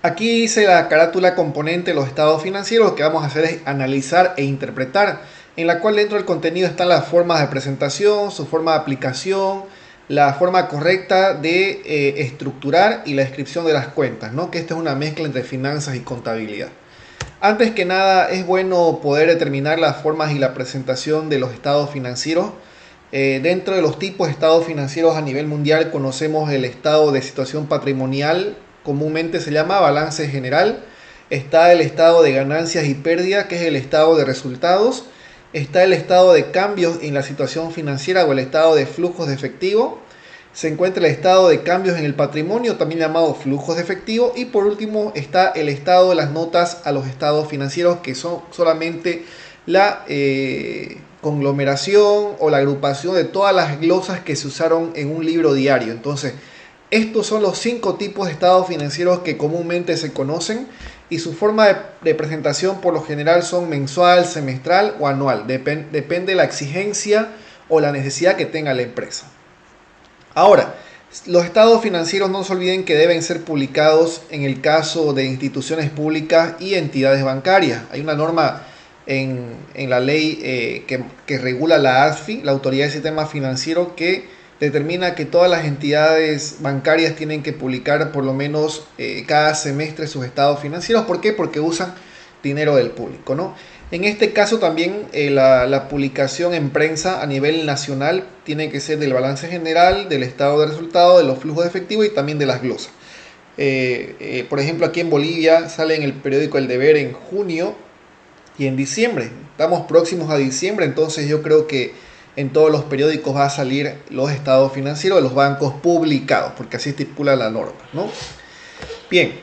Aquí dice la carátula componente de los estados financieros. Lo que vamos a hacer es analizar e interpretar, en la cual dentro del contenido están las formas de presentación, su forma de aplicación, la forma correcta de estructurar y la descripción de las cuentas, ¿no? Que esta es una mezcla entre finanzas y contabilidad. Antes que nada, es bueno poder determinar las formas y la presentación de los estados financieros. Dentro de los tipos de estados financieros a nivel mundial conocemos el estado de situación patrimonial, comúnmente se llama balance general. Está el estado de ganancias y pérdidas, que es el estado de resultados. Está el estado de cambios en la situación financiera o el estado de flujos de efectivo. Se encuentra el estado de cambios en el patrimonio, también llamado flujos de efectivo. Y por último está el estado de las notas a los estados financieros, que son solamente la conglomeración o la agrupación de todas las glosas que se usaron en un libro diario. Entonces, estos son los 5 tipos de estados financieros que comúnmente se conocen, y su forma de presentación por lo general son mensual, semestral o anual. Depende de la exigencia o la necesidad que tenga la empresa. Ahora, los estados financieros no se olviden que deben ser publicados en el caso de instituciones públicas y entidades bancarias. Hay una norma en la ley que regula la ASFI, la Autoridad de Sistema Financiero, que determina que todas las entidades bancarias tienen que publicar por lo menos cada semestre sus estados financieros. ¿Por qué? Porque usan dinero del público, ¿no? En este caso también la publicación en prensa a nivel nacional tiene que ser del balance general, del estado de resultados, de los flujos de efectivo y también de las glosas. Por ejemplo, aquí en Bolivia sale en el periódico El Deber en junio y en diciembre. Estamos próximos a diciembre, entonces yo creo que en todos los periódicos va a salir los estados financieros de los bancos publicados, porque así estipula la norma, ¿no? Bien,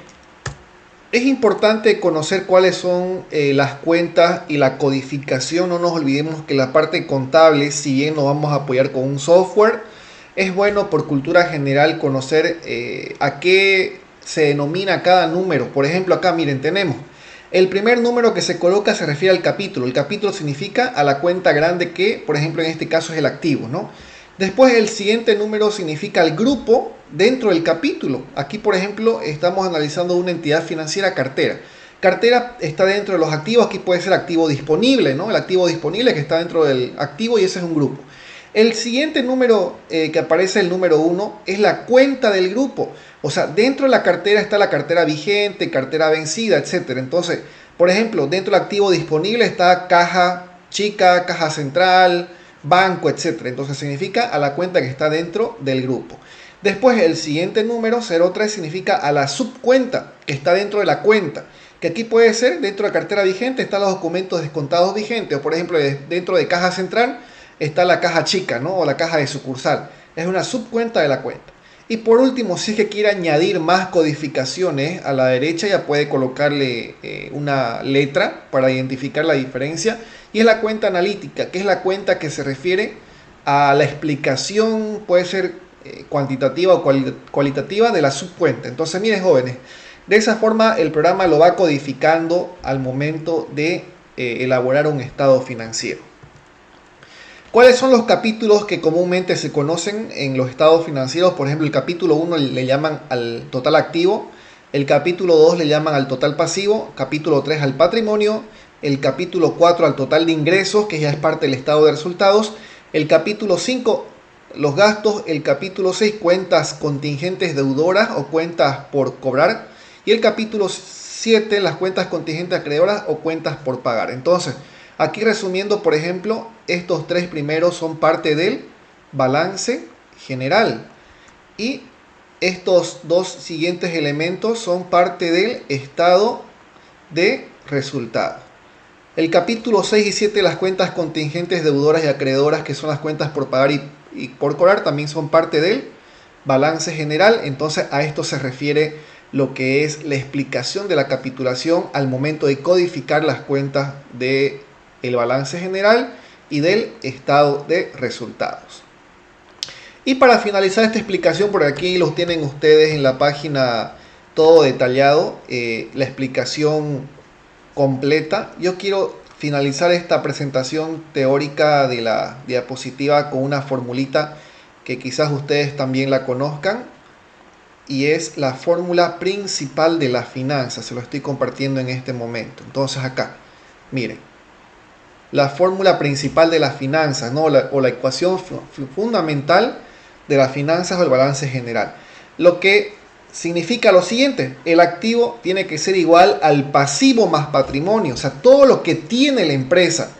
es importante conocer cuáles son las cuentas y la codificación. No nos olvidemos que la parte contable, si bien nos vamos a apoyar con un software, es bueno por cultura general conocer a qué se denomina cada número. Por ejemplo, acá miren, tenemos el primer número que se coloca, se refiere al capítulo. El capítulo significa a la cuenta grande, que por ejemplo en este caso es el activo, ¿no? Después el siguiente número significa el grupo dentro del capítulo. Aquí por ejemplo estamos analizando una entidad financiera, cartera. Cartera está dentro de los activos. Aquí puede ser activo disponible, ¿no? El activo disponible que está dentro del activo, y ese es un grupo. El siguiente número que aparece, el número 1, es la cuenta del grupo. O sea, dentro de la cartera está la cartera vigente, cartera vencida, etc. Entonces, por ejemplo, dentro del activo disponible está caja chica, caja central, banco, etc. Entonces significa a la cuenta que está dentro del grupo. Después el siguiente número, 03, significa a la subcuenta que está dentro de la cuenta, que aquí puede ser dentro de la cartera vigente están los documentos descontados vigentes, o por ejemplo dentro de caja central está la caja chica, ¿no? O la caja de sucursal. Es una subcuenta de la cuenta. Y por último, si es que quiere añadir más codificaciones, a la derecha ya puede colocarle una letra para identificar la diferencia. Y es la cuenta analítica, que es la cuenta que se refiere a la explicación, puede ser cuantitativa o cualitativa, de la subcuenta. Entonces, miren jóvenes, de esa forma el programa lo va codificando al momento de elaborar un estado financiero. ¿Cuáles son los capítulos que comúnmente se conocen en los estados financieros? Por ejemplo, el capítulo 1 le llaman al total activo, el capítulo 2 le llaman al total pasivo, capítulo 3 al patrimonio, el capítulo 4 al total de ingresos, que ya es parte del estado de resultados, el capítulo 5 los gastos, el capítulo 6 cuentas contingentes deudoras o cuentas por cobrar, y el capítulo 7 las cuentas contingentes acreedoras o cuentas por pagar. Entonces, aquí resumiendo, por ejemplo, estos 3 primeros son parte del balance general y estos 2 siguientes elementos son parte del estado de resultados. El capítulo 6 y 7, las cuentas contingentes deudoras y acreedoras, que son las cuentas por pagar y por cobrar, también son parte del balance general. Entonces a esto se refiere lo que es la explicación de la capitulación al momento de codificar las cuentas de el balance general y del estado de resultados. Y para finalizar esta explicación, por aquí los tienen ustedes en la página todo detallado, la explicación completa. Yo quiero finalizar esta presentación teórica de la diapositiva con una formulita que quizás ustedes también la conozcan, y es la fórmula principal de las finanzas. Se lo estoy compartiendo en este momento. Entonces acá, miren, la fórmula principal de las finanzas, ¿no? O la ecuación fundamental de las finanzas o el balance general. Lo que significa lo siguiente: el activo tiene que ser igual al pasivo más patrimonio. O sea, todo lo que tiene la empresa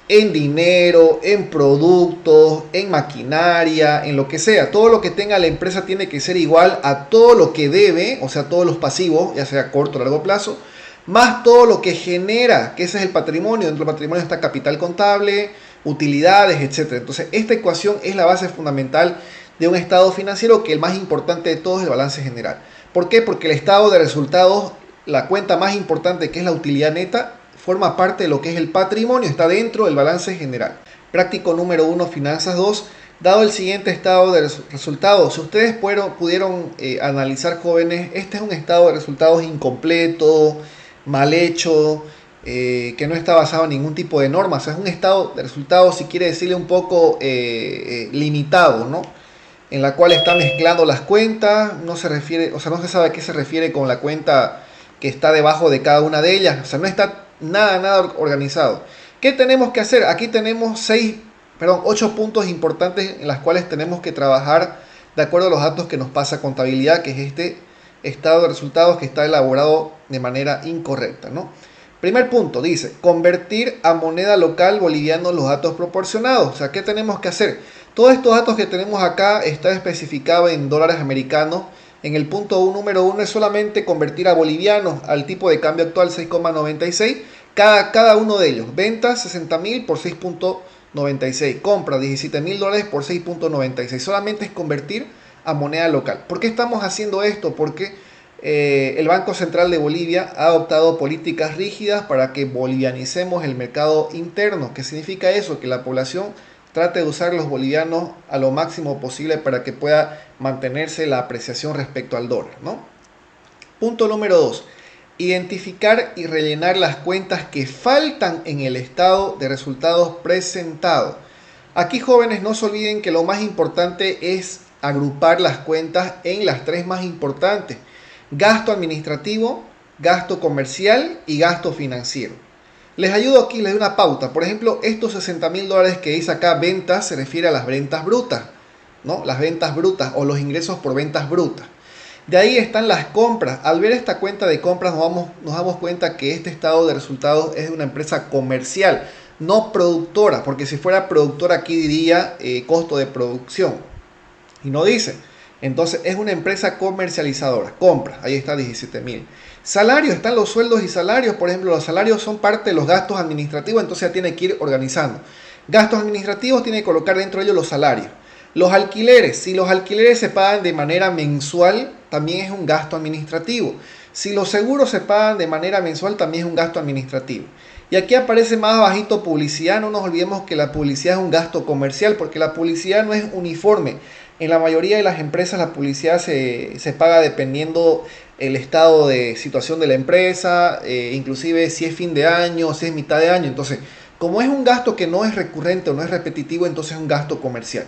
en dinero, en productos, en maquinaria, en lo que sea, todo lo que tenga la empresa tiene que ser igual a todo lo que debe, o sea, todos los pasivos, ya sea a corto o largo plazo, más todo lo que genera, que ese es el patrimonio. Dentro del patrimonio está capital contable, utilidades, etc. Entonces, esta ecuación es la base fundamental de un estado financiero, que el más importante de todos es el balance general. ¿Por qué? Porque el estado de resultados, la cuenta más importante, que es la utilidad neta, forma parte de lo que es el patrimonio, está dentro del balance general. Práctico número 1, finanzas 2. Dado el siguiente estado de resultados, si ustedes pudieron analizar, jóvenes, este es un estado de resultados incompleto, mal hecho, que no está basado en ningún tipo de normas. O sea, es un estado de resultados, si quiere decirle, un poco limitado, ¿no? En la cual está mezclando las cuentas, no se refiere, o sea, no se sabe a qué se refiere con la cuenta que está debajo de cada una de ellas. O sea, no está nada organizado. ¿Qué tenemos que hacer? Aquí tenemos 8 puntos importantes en las cuales tenemos que trabajar de acuerdo a los datos que nos pasa contabilidad, que es este estado de resultados que está elaborado de manera incorrecta, ¿no? Primer punto, dice, convertir a moneda local boliviano los datos proporcionados. O sea, ¿qué tenemos que hacer? Todos estos datos que tenemos acá está especificado en dólares americanos. En el punto número 1 es solamente convertir a bolivianos al tipo de cambio actual 6,96. Cada uno de ellos. Ventas 60.000 por 6,96. Compra 17.000 dólares por 6,96. Solamente es convertir a moneda local. ¿Por qué estamos haciendo esto? Porque el Banco Central de Bolivia ha adoptado políticas rígidas para que bolivianicemos el mercado interno. ¿Qué significa eso? Que la población trate de usar los bolivianos a lo máximo posible para que pueda mantenerse la apreciación respecto al dólar, ¿no? Punto número 2. Identificar y rellenar las cuentas que faltan en el estado de resultados presentado. Aquí, jóvenes, no se olviden que lo más importante es agrupar las cuentas en las 3 más importantes: gasto administrativo, gasto comercial y gasto financiero. Les ayudo aquí, les doy una pauta. Por ejemplo, estos 60.000 dólares que dice acá, ventas, se refiere a las ventas brutas, ¿no? Las ventas brutas o los ingresos por ventas brutas. De ahí están las compras. Al ver esta cuenta de compras nos damos cuenta que este estado de resultados es de una empresa comercial, no productora, porque si fuera productora aquí diría costo de producción. Y no dice. Entonces es una empresa comercializadora. Compras, ahí está 17.000. Salarios, están los sueldos y salarios. Por ejemplo, los salarios son parte de los gastos administrativos, entonces ya tiene que ir organizando. Gastos administrativos, tiene que colocar dentro de ellos los salarios. Los alquileres, si los alquileres se pagan de manera mensual, también es un gasto administrativo. Si los seguros se pagan de manera mensual, también es un gasto administrativo. Y aquí aparece más abajito publicidad. No nos olvidemos que la publicidad es un gasto comercial, porque la publicidad no es uniforme. En la mayoría de las empresas la publicidad se paga dependiendo el estado de situación de la empresa, inclusive si es fin de año, si es mitad de año. Entonces, como es un gasto que no es recurrente o no es repetitivo, entonces es un gasto comercial.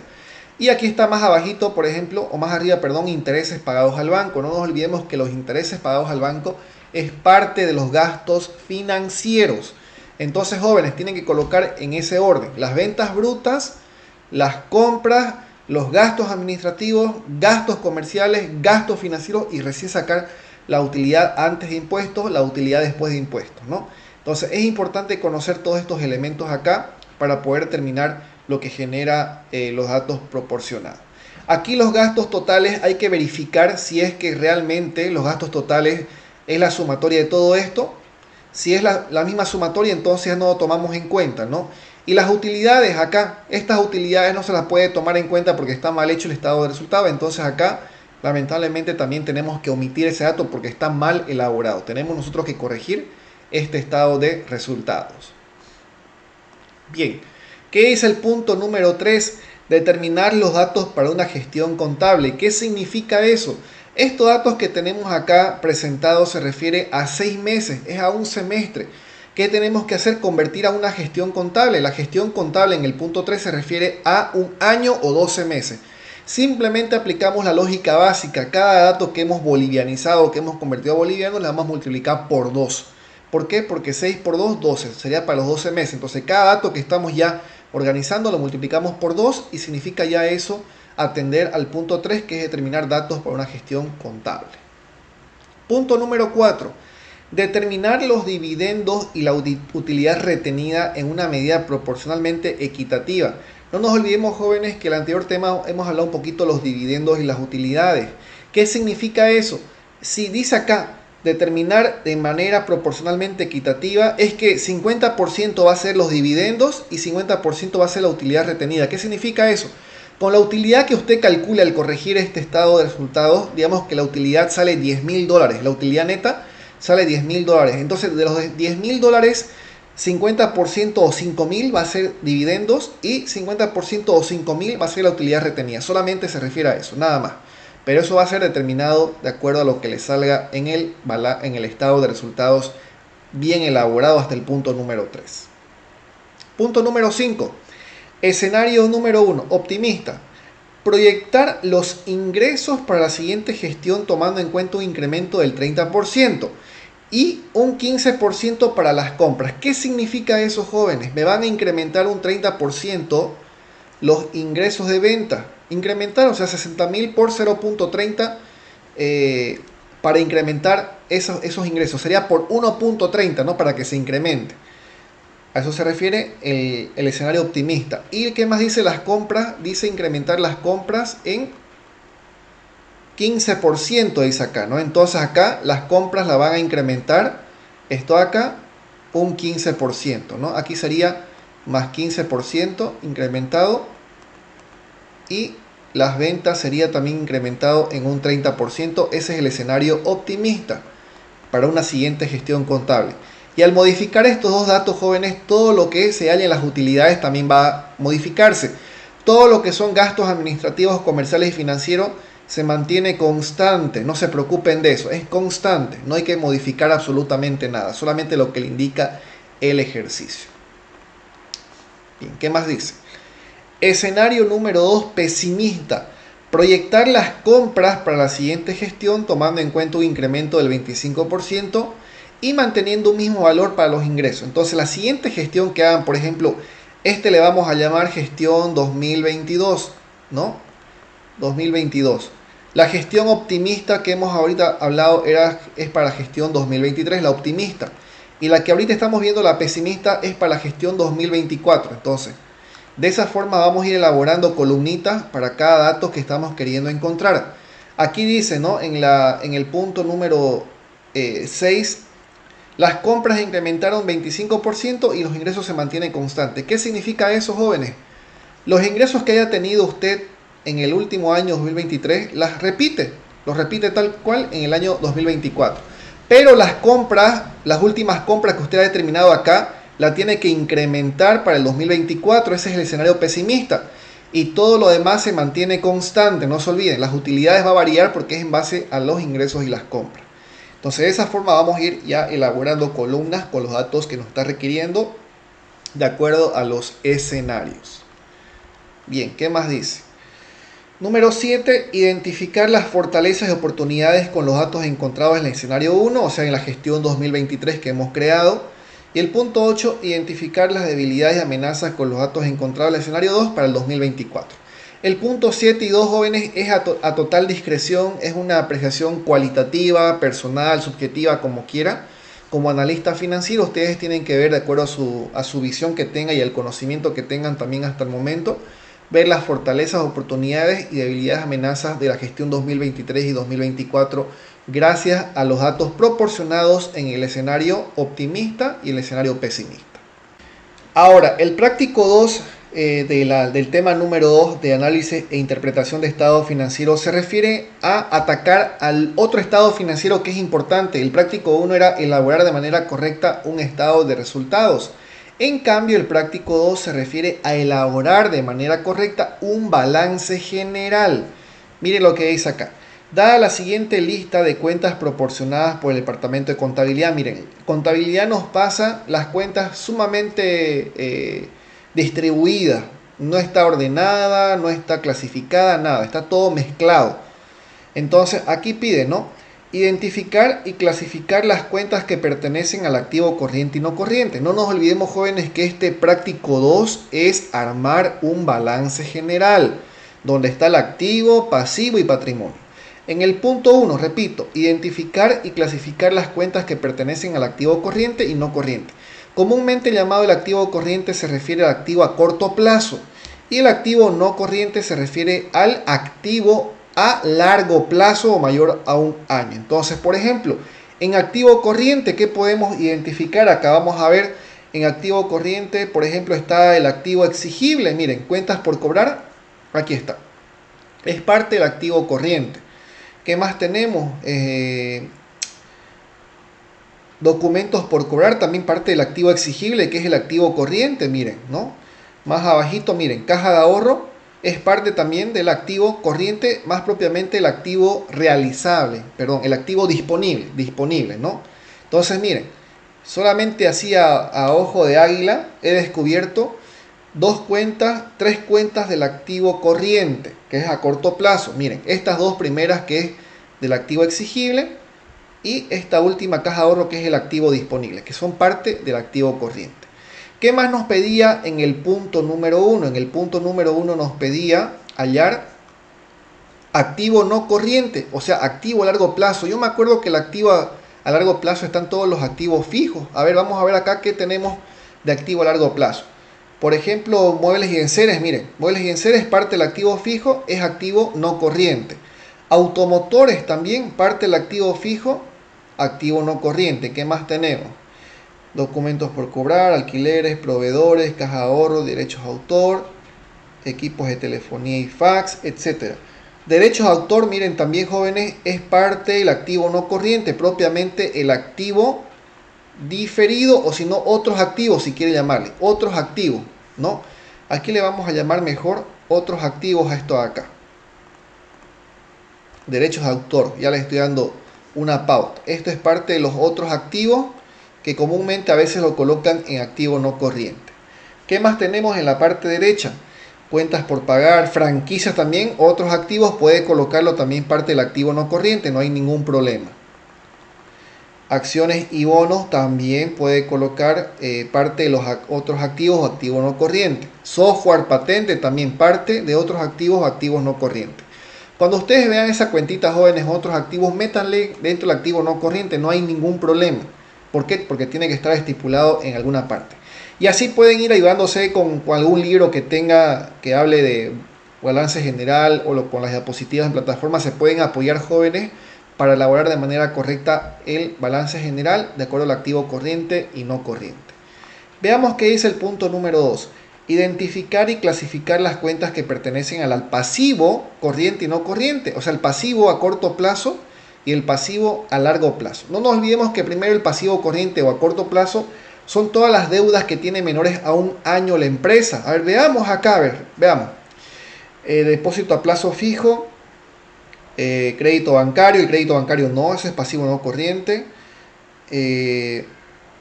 Y aquí está más abajito, por ejemplo, o más arriba, perdón, intereses pagados al banco. No nos olvidemos que los intereses pagados al banco es parte de los gastos financieros. Entonces, jóvenes, tienen que colocar en ese orden las ventas brutas, las compras, los gastos administrativos, gastos comerciales, gastos financieros y recién sacar la utilidad antes de impuestos, la utilidad después de impuestos, ¿no? Entonces, es importante conocer todos estos elementos acá para poder determinar lo que genera los datos proporcionados. Aquí los gastos totales hay que verificar si es que realmente los gastos totales es la sumatoria de todo esto. Si es la misma sumatoria, entonces no lo tomamos en cuenta, ¿no? Y las utilidades acá, estas utilidades no se las puede tomar en cuenta porque está mal hecho el estado de resultado. Entonces acá lamentablemente también tenemos que omitir ese dato porque está mal elaborado. Tenemos nosotros que corregir este estado de resultados. Bien. ¿Qué es el punto número 3? Determinar los datos para una gestión contable. ¿Qué significa eso? Estos datos que tenemos acá presentados se refiere a 6 meses, es a un semestre. ¿Qué tenemos que hacer? Convertir a una gestión contable. La gestión contable en el punto 3 se refiere a un año o 12 meses. Simplemente aplicamos la lógica básica. Cada dato que hemos bolivianizado, que hemos convertido a boliviano, le vamos a multiplicar por 2. ¿Por qué? Porque 6 por 2, 12. Sería para los 12 meses. Entonces cada dato que estamos ya organizando lo multiplicamos por 2 y significa ya eso atender al punto 3, que es determinar datos para una gestión contable. Punto número 4. Determinar los dividendos y la utilidad retenida en una medida proporcionalmente equitativa. No nos olvidemos, jóvenes, que en el anterior tema hemos hablado un poquito de los dividendos y las utilidades. ¿Qué significa eso? Si dice acá determinar de manera proporcionalmente equitativa, es que 50% va a ser los dividendos y 50% va a ser la utilidad retenida. ¿Qué significa eso? Con la utilidad que usted calcula al corregir este estado de resultados, digamos que la utilidad sale $10.000, la utilidad neta sale $10.000. Entonces, de los $10.000, 50% o 5.000 va a ser dividendos y 50% o 5.000 va a ser la utilidad retenida. Solamente se refiere a eso, nada más. Pero eso va a ser determinado de acuerdo a lo que le salga en el estado de resultados bien elaborado hasta el punto número 3. Punto número 5. Escenario número 1. Optimista. Proyectar los ingresos para la siguiente gestión tomando en cuenta un incremento del 30% y un 15% para las compras. ¿Qué significa eso, jóvenes? Me van a incrementar un 30% los ingresos de venta. Incrementar, o sea, 60.000 por 0.30 para incrementar esos ingresos. Sería por 1.30, ¿no? Para que se incremente. A eso se refiere el escenario optimista. ¿Y qué más dice las compras? Dice incrementar las compras en 15%, dice acá, ¿no? Entonces acá las compras la van a incrementar, esto acá, un 15%, ¿no? Aquí sería más 15% incrementado y las ventas sería también incrementado en un 30%. Ese es el escenario optimista para una siguiente gestión contable. Y al modificar estos dos datos, jóvenes, todo lo que se halle en las utilidades también va a modificarse. Todo lo que son gastos administrativos, comerciales y financieros se mantiene constante. No se preocupen de eso, es constante. No hay que modificar absolutamente nada, solamente lo que le indica el ejercicio. Bien, ¿qué más dice? Escenario número 2, pesimista. Proyectar las compras para la siguiente gestión tomando en cuenta un incremento del 25% y manteniendo un mismo valor para los ingresos. Entonces la siguiente gestión que hagan, por ejemplo, le vamos a llamar gestión 2022, ¿no? 2022. La gestión optimista que hemos ahorita hablado es para la gestión 2023, la optimista. Y la que ahorita estamos viendo, la pesimista, es para la gestión 2024. Entonces, de esa forma vamos a ir elaborando columnitas para cada dato que estamos queriendo encontrar. Aquí dice, ¿no? En el punto número 6, las compras incrementaron 25% y los ingresos se mantienen constantes. ¿Qué significa eso, jóvenes? Los ingresos que haya tenido usted en el último año 2023, los repite tal cual en el año 2024. Pero las compras, las últimas compras que usted ha determinado acá, la tiene que incrementar para el 2024. Ese es el escenario pesimista. Y todo lo demás se mantiene constante. No se olviden, las utilidades va a variar porque es en base a los ingresos y las compras. Entonces, de esa forma vamos a ir ya elaborando columnas con los datos que nos está requiriendo de acuerdo a los escenarios. Bien, ¿qué más dice? Número 7, identificar las fortalezas y oportunidades con los datos encontrados en el escenario 1, o sea, en la gestión 2023 que hemos creado. Y el punto 8, identificar las debilidades y amenazas con los datos encontrados en el escenario 2 para el 2024. El punto 7 y 2, jóvenes, es a total discreción, es una apreciación cualitativa, personal, subjetiva, como quiera. Como analista financiero, ustedes tienen que ver de acuerdo a su visión que tengan y el conocimiento que tengan también hasta el momento, ver las fortalezas, oportunidades y debilidades, amenazas de la gestión 2023 y 2024 gracias a los datos proporcionados en el escenario optimista y el escenario pesimista. Ahora, el práctico 2 del tema número 2 de análisis e interpretación de estado financiero se refiere a atacar al otro estado financiero que es importante. El práctico 1 era elaborar de manera correcta un estado de resultados. En cambio, el práctico 2 se refiere a elaborar de manera correcta un balance general. Miren lo que dice acá. Dada la siguiente lista de cuentas proporcionadas por el Departamento de Contabilidad, miren, Contabilidad nos pasa las cuentas sumamente distribuidas, No está ordenada, no está clasificada, nada, está todo mezclado. Entonces aquí pide, ¿no? Identificar y clasificar las cuentas que pertenecen al activo corriente y no corriente. No nos olvidemos, jóvenes, que este práctico 2 es armar un balance general, donde está el activo, pasivo y patrimonio. En el punto 1, repito, identificar y clasificar las cuentas que pertenecen al activo corriente y no corriente. Comúnmente llamado el activo corriente se refiere al activo a corto plazo y el activo no corriente se refiere al activo a largo plazo o mayor a un año. Entonces, por ejemplo, en activo corriente, ¿qué podemos identificar? Acá vamos a ver, en activo corriente, por ejemplo, está el activo exigible. Miren, cuentas por cobrar, aquí está. Es parte del activo corriente. ¿Qué más tenemos? Documentos por cobrar, también parte del activo exigible, que es el activo corriente, miren, ¿no? Más abajito, miren, caja de ahorro es parte también del activo corriente, más propiamente el activo realizable, perdón, el activo disponible, ¿no? Entonces, miren, solamente así a ojo de águila he descubierto tres cuentas del activo corriente, que es a corto plazo. Miren, estas dos primeras que es del activo exigible y esta última caja de ahorro que es el activo disponible, que son parte del activo corriente. ¿Qué más nos pedía en el punto número 1? En el punto número 1 nos pedía hallar activo no corriente, o sea, activo a largo plazo. Yo me acuerdo que el activo a largo plazo están todos los activos fijos. A ver, vamos a ver acá qué tenemos de activo a largo plazo. Por ejemplo, muebles y enseres, miren, muebles y enseres parte del activo fijo, es activo no corriente. Automotores también parte del activo fijo, activo no corriente. ¿Qué más tenemos? Documentos por cobrar, alquileres, proveedores, caja de ahorro, derechos de autor, equipos de telefonía y fax, etc. Derechos de autor, miren también, jóvenes, es parte del activo no corriente, propiamente el activo diferido, o si no, otros activos, si quiere llamarle, otros activos, ¿no? Aquí le vamos a llamar mejor otros activos a esto de acá. Derechos de autor, ya les estoy dando una pauta. Esto es parte de los otros activos que comúnmente a veces lo colocan en activo no corriente. ¿Qué más tenemos en la parte derecha? Cuentas por pagar, franquicias también, otros activos, puede colocarlo también parte del activo no corriente, no hay ningún problema. Acciones y bonos también puede colocar parte de los otros activos, activo no corriente. Software, patente también parte de otros activos, activos no corrientes. Cuando ustedes vean esa cuentita, jóvenes, otros activos, métanle dentro del activo no corriente, no hay ningún problema. ¿Por qué? Porque tiene que estar estipulado en alguna parte. Y así pueden ir ayudándose con algún libro que tenga, que hable de balance general o con las diapositivas en plataforma. Se pueden apoyar, jóvenes, para elaborar de manera correcta el balance general de acuerdo al activo corriente y no corriente. Veamos qué dice el punto número 2. Identificar y clasificar las cuentas que pertenecen al pasivo corriente y no corriente. O sea, el pasivo a corto plazo y el pasivo a largo plazo. No nos olvidemos que primero el pasivo corriente o a corto plazo son todas las deudas que tiene menores a un año la empresa. A ver, veamos acá, veamos. Depósito a plazo fijo, crédito bancario, el crédito bancario no, ese es pasivo no corriente.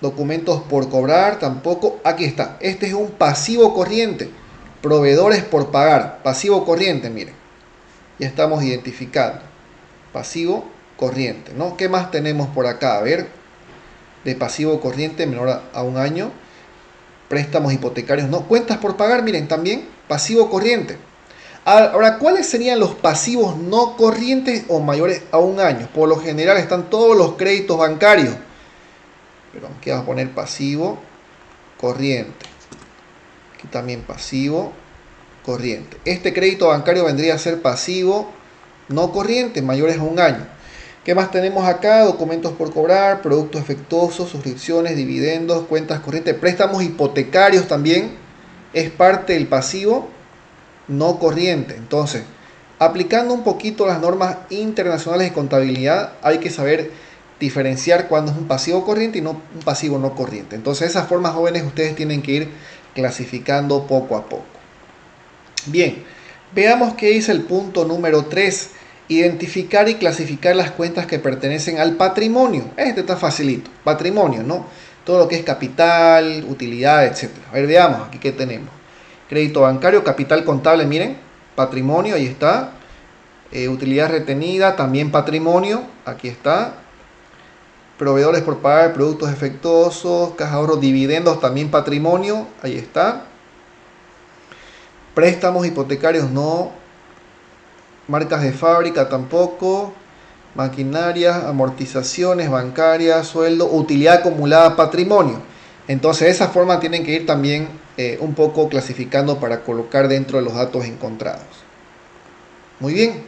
Documentos por cobrar tampoco, aquí está, este es un pasivo corriente. Proveedores por pagar, pasivo corriente, miren, ya estamos identificando, pasivo corriente, ¿no? ¿Qué más tenemos por acá? A ver, de pasivo corriente menor a un año, préstamos hipotecarios, no, cuentas por pagar, miren, también pasivo corriente. Ahora, ¿cuáles serían los pasivos no corrientes o mayores a un año? Por lo general están todos los créditos bancarios. Pero aquí vamos a poner pasivo corriente. Aquí también pasivo corriente. Este crédito bancario vendría a ser pasivo no corriente, mayores a un año. ¿Qué más tenemos acá? Documentos por cobrar, productos efectuosos, suscripciones, dividendos, cuentas corrientes, préstamos hipotecarios también es parte del pasivo no corriente. Entonces, aplicando un poquito las normas internacionales de contabilidad, hay que saber diferenciar cuándo es un pasivo corriente y no un pasivo no corriente. Entonces, esas formas, jóvenes, ustedes tienen que ir clasificando poco a poco. Bien, veamos qué dice el punto número 3. Identificar y clasificar las cuentas que pertenecen al patrimonio. Este está facilito. Patrimonio, ¿no? Todo lo que es capital, utilidad, etc. A ver, veamos aquí qué tenemos. Crédito bancario, capital contable, miren, patrimonio, ahí está. Utilidad retenida, también patrimonio, aquí está. Proveedores por pagar, productos defectuosos, caja de ahorro, dividendos, también patrimonio, ahí está. Préstamos hipotecarios no. Marcas de fábrica tampoco. Maquinarias, amortizaciones bancarias, sueldo, utilidad acumulada, patrimonio. Entonces de esa forma tienen que ir también un poco clasificando para colocar dentro de los datos encontrados. Muy bien.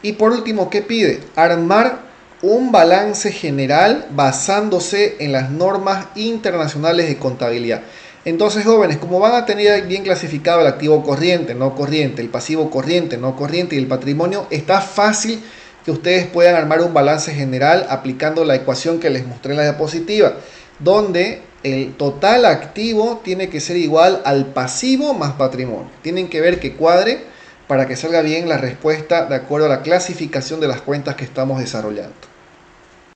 Y por último, ¿qué pide? Armar un balance general basándose en las normas internacionales de contabilidad. Entonces, jóvenes, como van a tener bien clasificado el activo corriente, no corriente, el pasivo corriente, no corriente y el patrimonio, está fácil que ustedes puedan armar un balance general aplicando la ecuación que les mostré en la diapositiva, donde el total activo tiene que ser igual al pasivo más patrimonio. Tienen que ver que cuadre para que salga bien la respuesta de acuerdo a la clasificación de las cuentas que estamos desarrollando.